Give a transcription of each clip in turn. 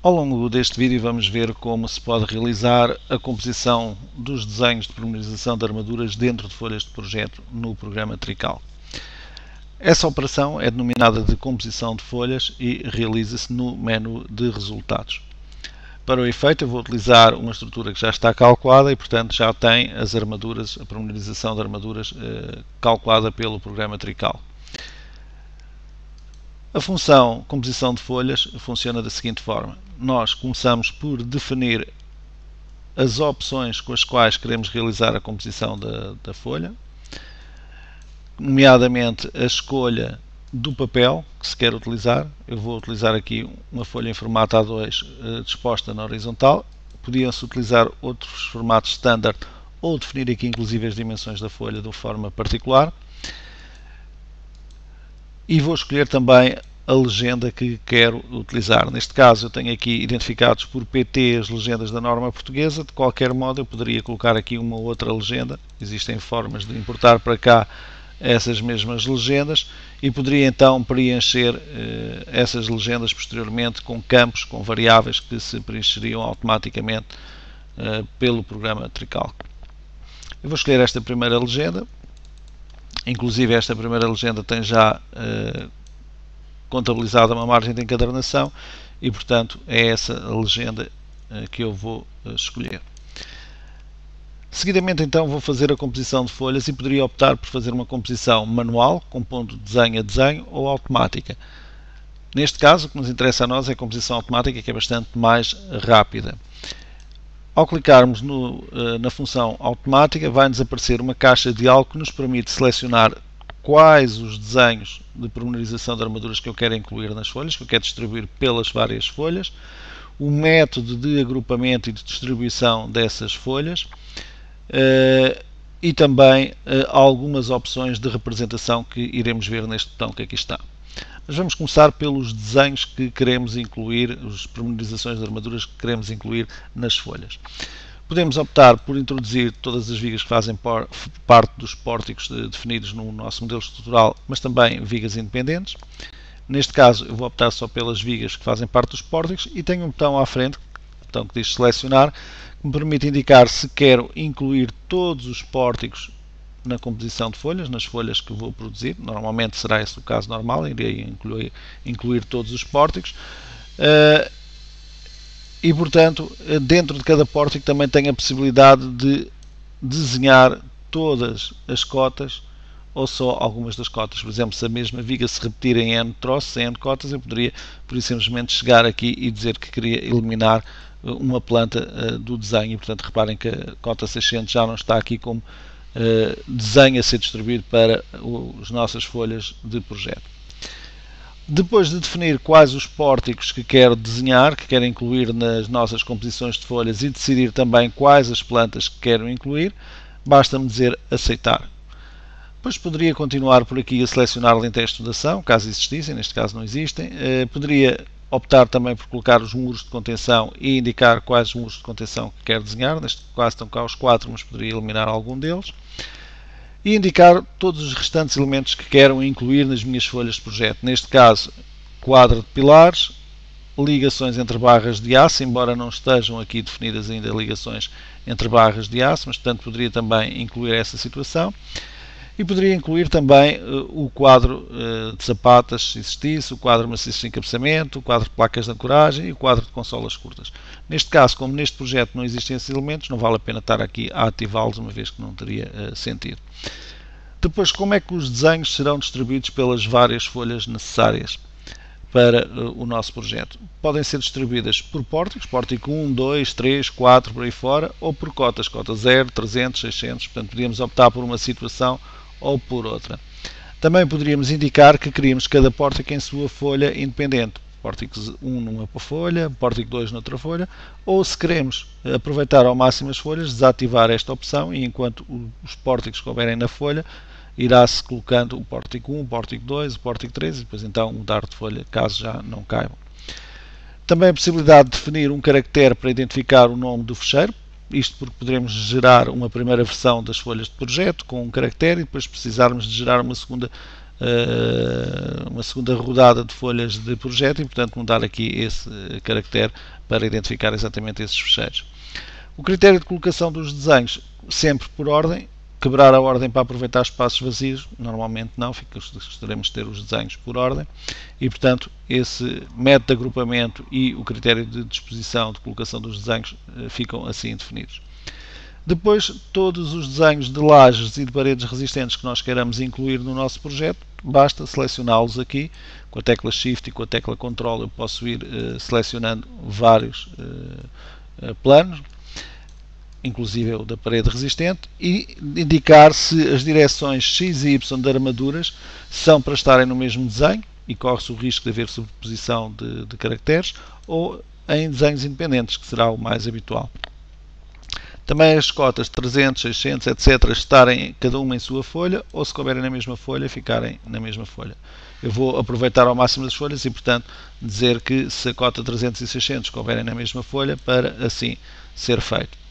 Ao longo deste vídeo vamos ver como se pode realizar a composição dos desenhos de pormenorização de armaduras dentro de folhas de projeto no programa Trical. Essa operação é denominada de composição de folhas e realiza-se no menu de resultados. Para o efeito eu vou utilizar uma estrutura que já está calculada e portanto já tem as armaduras, a pormenorização de armaduras calculada pelo programa Trical. A função composição de folhas funciona da seguinte forma. Nós começamos por definir as opções com as quais queremos realizar a composição da folha, nomeadamente a escolha do papel que se quer utilizar. Eu vou utilizar aqui uma folha em formato A2 disposta na horizontal. Podiam-se utilizar outros formatos standard ou definir aqui inclusive as dimensões da folha de uma forma particular. E vou escolher também a legenda que quero utilizar. Neste caso eu tenho aqui identificados por PT as legendas da norma portuguesa. De qualquer modo eu poderia colocar aqui uma outra legenda. Existem formas de importar para cá essas mesmas legendas e poderia então preencher essas legendas posteriormente com campos, com variáveis que se preencheriam automaticamente pelo programa Trical. Eu vou escolher esta primeira legenda. Inclusive esta primeira legenda tem já contabilizada uma margem de encadernação e portanto é essa a legenda que eu vou escolher. Seguidamente então vou fazer a composição de folhas e poderia optar por fazer uma composição manual, compondo desenho a desenho, ou automática. Neste caso o que nos interessa a nós é a composição automática, que é bastante mais rápida. Ao clicarmos na função automática, vai-nos aparecer uma caixa de diálogo que nos permite selecionar quais os desenhos de pormenorização de armaduras que eu quero incluir nas folhas, que eu quero distribuir pelas várias folhas, o método de agrupamento e de distribuição dessas folhas e também algumas opções de representação que iremos ver neste botão que aqui está. Mas vamos começar pelos desenhos que queremos incluir, as pormenorizações de armaduras que queremos incluir nas folhas. Podemos optar por introduzir todas as vigas que fazem parte dos pórticos definidos no nosso modelo estrutural, mas também vigas independentes. Neste caso eu vou optar só pelas vigas que fazem parte dos pórticos e tenho um botão à frente, botão que diz selecionar, que me permite indicar se quero incluir todos os pórticos na composição de folhas, nas folhas que vou produzir. Normalmente será esse o caso normal, irei incluir todos os pórticos. E portanto, dentro de cada pórtico também tenho a possibilidade de desenhar todas as cotas ou só algumas das cotas. Por exemplo, se a mesma viga se repetir em N troços, em N cotas, eu poderia por isso simplesmente chegar aqui e dizer que queria eliminar uma planta do desenho. E portanto, reparem que a cota 600 já não está aqui como desenho a ser distribuído para as nossas folhas de projeto. Depois de definir quais os pórticos que quero desenhar, que quero incluir nas nossas composições de folhas e decidir também quais as plantas que quero incluir, basta-me dizer aceitar. Depois poderia continuar por aqui a selecionar lentéis de estudação, caso existissem, neste caso não existem. Poderia optar também por colocar os muros de contenção e indicar quais os muros de contenção que quero desenhar. Neste caso estão cá os 4, mas poderia eliminar algum deles. E indicar todos os restantes elementos que quero incluir nas minhas folhas de projeto. Neste caso, quadro de pilares, ligações entre barras de aço, embora não estejam aqui definidas ainda ligações entre barras de aço, mas portanto poderia também incluir essa situação. E poderia incluir também o quadro de sapatas, se existisse, o quadro maciço de encabeçamento, o quadro de placas de ancoragem e o quadro de consolas curtas. Neste caso, como neste projeto não existem esses elementos, não vale a pena estar aqui a ativá-los, uma vez que não teria sentido. Depois, como é que os desenhos serão distribuídos pelas várias folhas necessárias para o nosso projeto? Podem ser distribuídas por pórticos, pórtico 1, 2, 3, 4, por aí fora, ou por cotas, cota 0, 300, 600, portanto podíamos optar por uma situação ou por outra. Também poderíamos indicar que queríamos cada pórtico em sua folha independente. Pórtico 1 numa folha, pórtico 2 noutra folha, ou se queremos aproveitar ao máximo as folhas, desativar esta opção e enquanto os pórticos que houverem na folha, irá-se colocando o pórtico 1, o pórtico 2, o pórtico 3 e depois então mudar de folha caso já não caibam. Também a possibilidade de definir um caractere para identificar o nome do fecheiro. Isto porque poderemos gerar uma primeira versão das folhas de projeto com um caractere e depois precisarmos de gerar uma segunda rodada de folhas de projeto e portanto mudar aqui esse caractere para identificar exatamente esses fecheiros. O critério de colocação dos desenhos, sempre por ordem. Quebrar a ordem para aproveitar espaços vazios, normalmente não, gostaríamos de ter os desenhos por ordem e, portanto, esse método de agrupamento e o critério de disposição de colocação dos desenhos ficam assim definidos. Depois, todos os desenhos de lajes e de paredes resistentes que nós queiramos incluir no nosso projeto, basta selecioná-los aqui, com a tecla Shift e com a tecla Ctrl eu posso ir selecionando vários planos, inclusive o da parede resistente, e indicar se as direções X e Y de armaduras são para estarem no mesmo desenho, e corre-se o risco de haver sobreposição de caracteres, ou em desenhos independentes, que será o mais habitual. Também as cotas 300, 600, etc. estarem cada uma em sua folha, ou se couberem na mesma folha, ficarem na mesma folha. Eu vou aproveitar ao máximo as folhas e, portanto, dizer que se a cota 300 e 600 couberem na mesma folha, para assim ser feito.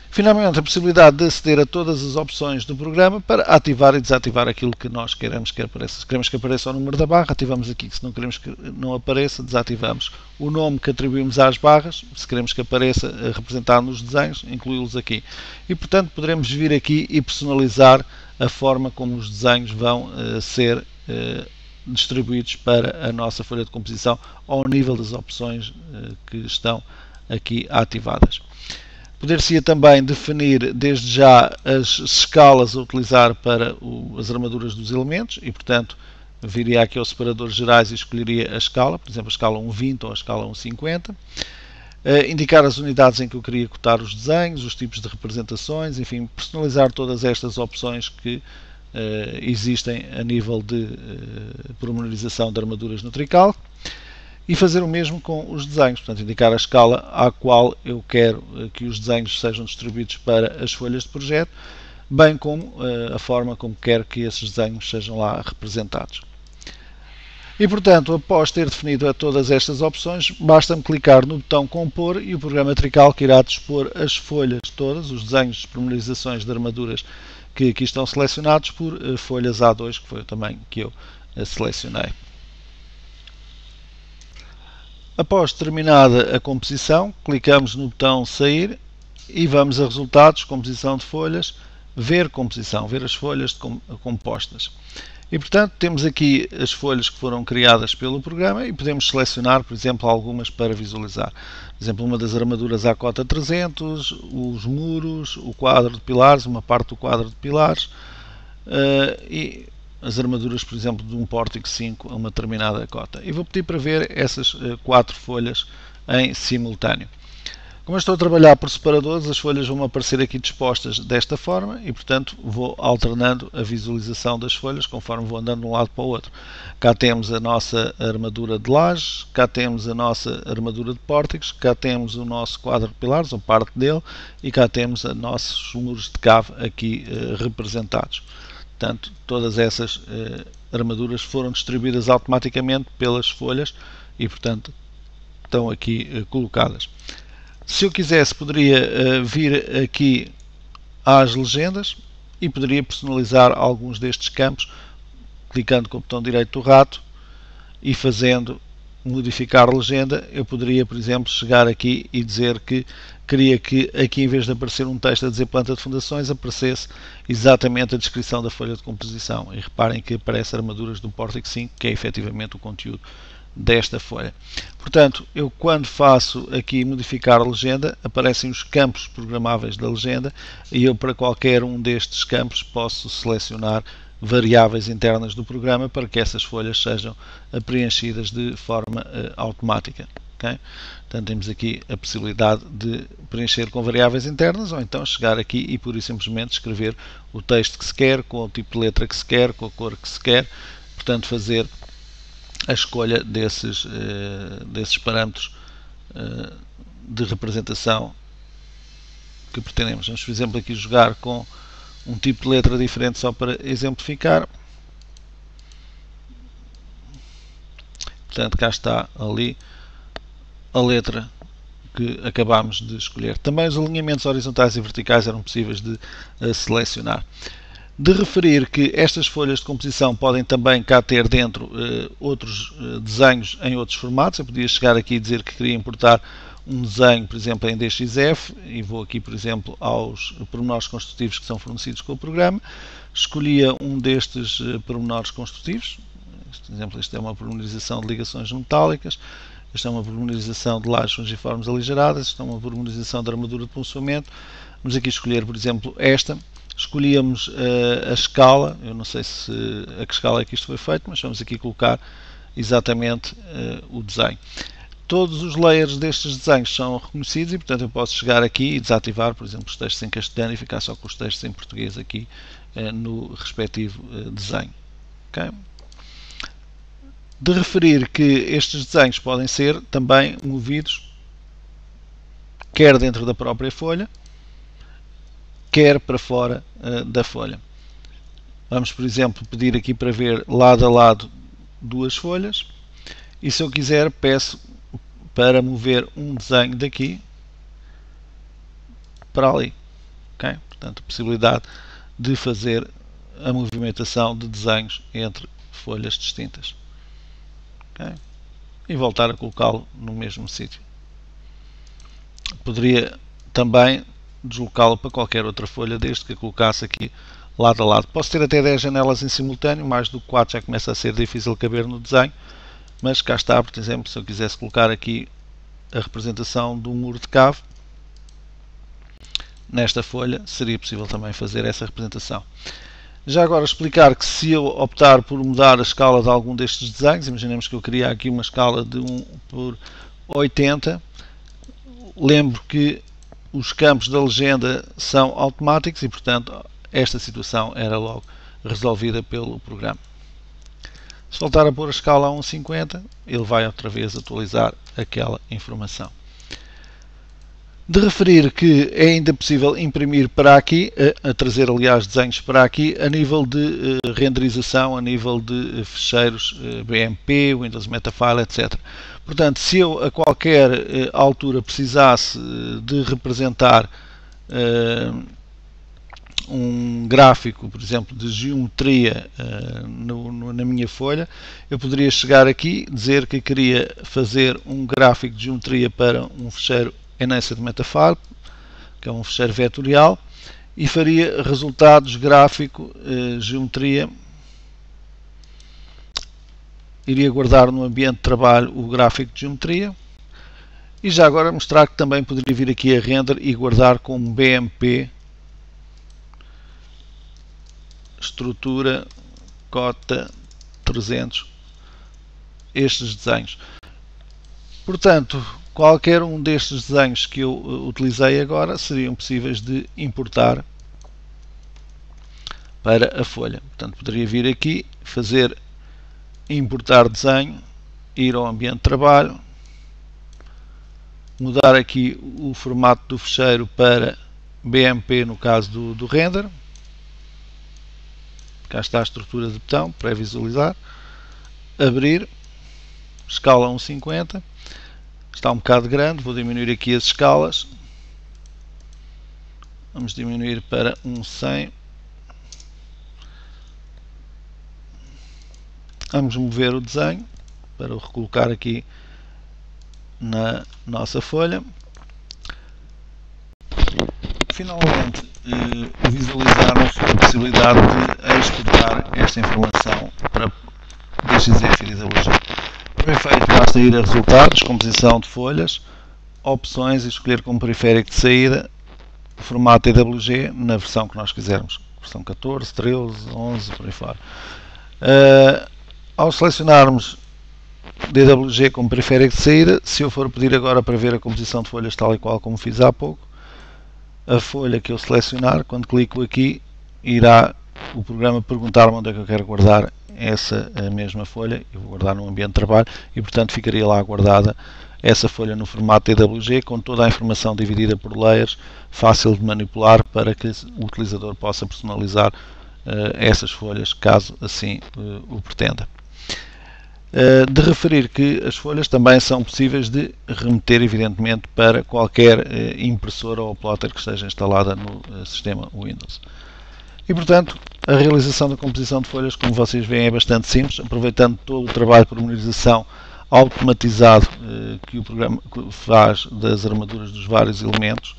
Finalmente, a possibilidade de aceder a todas as opções do programa para ativar e desativar aquilo que nós queremos que apareça. Se queremos que apareça o número da barra, ativamos aqui. Se não queremos que não apareça, desativamos. O nome que atribuímos às barras, se queremos que apareça representado nos desenhos, incluí-los aqui. E, portanto, poderemos vir aqui e personalizar a forma como os desenhos vão ser distribuídos para a nossa folha de composição ao nível das opções que estão aqui ativadas. Poder-se também definir desde já as escalas a utilizar para as armaduras dos elementos e, portanto, viria aqui aos separadores gerais e escolheria a escala, por exemplo, a escala 1.20 ou a escala 1.50. Indicar as unidades em que eu queria cotar os desenhos, os tipos de representações, enfim, personalizar todas estas opções que existem a nível de pormenorização de armaduras no Trical. E fazer o mesmo com os desenhos, portanto, indicar a escala à qual eu quero que os desenhos sejam distribuídos para as folhas de projeto, bem como a forma como quero que esses desenhos sejam lá representados. E, portanto, após ter definido todas estas opções, basta-me clicar no botão Compor e o programa Trical que irá dispor as folhas todas, os desenhos de pormenorizações de armaduras que aqui estão selecionados por folhas A2, que foi o tamanho que eu selecionei. Após terminada a composição, clicamos no botão Sair e vamos a Resultados, Composição de folhas, Ver composição, ver as folhas compostas. E, portanto, temos aqui as folhas que foram criadas pelo programa e podemos selecionar, por exemplo, algumas para visualizar. Por exemplo, uma das armaduras à cota 300, os muros, o quadro de pilares, uma parte do quadro de pilares e as armaduras, por exemplo, de um pórtico 5 a uma determinada cota. E vou pedir para ver essas 4 folhas em simultâneo. Como eu estou a trabalhar por separadores, as folhas vão aparecer aqui dispostas desta forma e, portanto, vou alternando a visualização das folhas conforme vou andando de um lado para o outro. Cá temos a nossa armadura de lajes, cá temos a nossa armadura de pórticos, cá temos o nosso quadro de pilares, ou parte dele, e cá temos os nossos muros de cave aqui representados. Portanto, todas essas armaduras foram distribuídas automaticamente pelas folhas e, portanto, estão aqui colocadas. Se eu quisesse, poderia vir aqui às legendas e poderia personalizar alguns destes campos, clicando com o botão direito do rato e fazendo modificar a legenda. Eu poderia, por exemplo, chegar aqui e dizer que queria que aqui, em vez de aparecer um texto a dizer planta de fundações, aparecesse exatamente a descrição da folha de composição. E reparem que aparece armaduras do pórtico 5, que é efetivamente o conteúdo desta folha. Portanto, eu quando faço aqui modificar a legenda, aparecem os campos programáveis da legenda e eu para qualquer um destes campos posso selecionar variáveis internas do programa para que essas folhas sejam preenchidas de forma automática. Okay? Portanto, temos aqui a possibilidade de preencher com variáveis internas ou então chegar aqui e pura e simplesmente escrever o texto que se quer, com o tipo de letra que se quer, com a cor que se quer, portanto fazer a escolha desses parâmetros de representação que pretendemos. Vamos, por exemplo, aqui jogar com um tipo de letra diferente só para exemplificar. Portanto, cá está ali a letra que acabámos de escolher. Também os alinhamentos horizontais e verticais eram possíveis de selecionar. De referir que estas folhas de composição podem também cá ter dentro outros desenhos em outros formatos. Eu podia chegar aqui e dizer que queria importar um desenho, por exemplo, em DXF, e vou aqui, por exemplo, aos pormenores construtivos que são fornecidos com o programa. Escolhia um destes pormenores construtivos. Por exemplo, isto é uma pormenorização de ligações metálicas, isto é uma pormenorização de lajes fungiformes aligeradas, isto é uma pormenorização de armadura de ponçoamento. Vamos aqui escolher, por exemplo, esta. Escolhíamos a escala, eu não sei se a que escala é que isto foi feito, mas vamos aqui colocar exatamente o desenho. Todos os layers destes desenhos são reconhecidos e, portanto, eu posso chegar aqui e desativar, por exemplo, os textos em castelhano e ficar só com os textos em português aqui no respectivo desenho. Okay? De referir que estes desenhos podem ser também movidos quer dentro da própria folha, quer para fora da folha. Vamos, por exemplo, pedir aqui para ver lado a lado duas folhas, e se eu quiser peço para mover um desenho daqui para ali. Okay? Portanto, a possibilidade de fazer a movimentação de desenhos entre folhas distintas. Okay? E voltar a colocá-lo no mesmo sítio. Poderia também deslocá-lo para qualquer outra folha, desde que a colocasse aqui lado a lado. Posso ter até 10 janelas em simultâneo, mais do que 4 já começa a ser difícil caber no desenho, mas cá está, por exemplo, se eu quisesse colocar aqui a representação do muro de cave, nesta folha seria possível também fazer essa representação. Já agora explicar que se eu optar por mudar a escala de algum destes desenhos, imaginemos que eu queria aqui uma escala de 1:80, lembro que os campos da legenda são automáticos e, portanto, esta situação era logo resolvida pelo programa. Se voltar a pôr a escala a 1:50, ele vai outra vez atualizar aquela informação. De referir que é ainda possível imprimir para aqui, a trazer aliás desenhos para aqui, a nível de renderização, a nível de ficheiros BMP, Windows Metafile, etc. Portanto, se eu a qualquer altura precisasse de representar um gráfico, por exemplo, de geometria na minha folha, eu poderia chegar aqui, dizer que queria fazer um gráfico de geometria para um ficheiro Enhanced Metafile, que é um ficheiro vetorial, e faria resultados gráfico geometria. Iria guardar no ambiente de trabalho o gráfico de geometria, e já agora mostrar que também poderia vir aqui a render e guardar como BMP estrutura cota 300 estes desenhos. Portanto, qualquer um destes desenhos que eu utilizei agora seriam possíveis de importar para a folha. Portanto, poderia vir aqui, fazer importar desenho, ir ao ambiente de trabalho, mudar aqui o formato do ficheiro para BMP no caso do render. Cá está a estrutura de botão, pré-visualizar, abrir, escala 1:50, está um bocado grande, vou diminuir aqui as escalas, vamos diminuir para 1:100, vamos mover o desenho para o recolocar aqui na nossa folha. Finalmente, visualizarmos a possibilidade de exportar esta informação para DXF e DWG. Para efeito, basta ir a resultados, composição de folhas, opções e escolher como periférico de saída o formato DWG na versão que nós quisermos, versão 14, 13, 11, por aí fora. Ao selecionarmos DWG como periférico de saída, se eu for pedir agora para ver a composição de folhas tal e qual como fiz há pouco, a folha que eu selecionar, quando clico aqui, irá o programa perguntar-me onde é que eu quero guardar essa mesma folha. Eu vou guardar no ambiente de trabalho e, portanto, ficaria lá guardada essa folha no formato DWG, com toda a informação dividida por layers, fácil de manipular para que o utilizador possa personalizar essas folhas, caso assim o pretenda. De referir que as folhas também são possíveis de remeter, evidentemente, para qualquer impressora ou plotter que esteja instalada no sistema Windows. E, portanto, a realização da composição de folhas, como vocês veem, é bastante simples, aproveitando todo o trabalho de pormenorização automatizado que o programa faz das armaduras dos vários elementos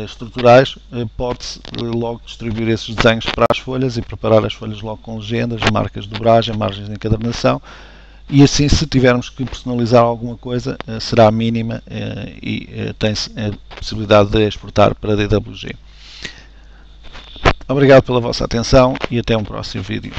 estruturais, pode-se logo distribuir esses desenhos para as folhas e preparar as folhas logo com legendas, marcas de dobragem, margens de encadernação, e assim, se tivermos que personalizar alguma coisa, será mínima e tem-se a possibilidade de exportar para DWG. Obrigado pela vossa atenção e até um próximo vídeo.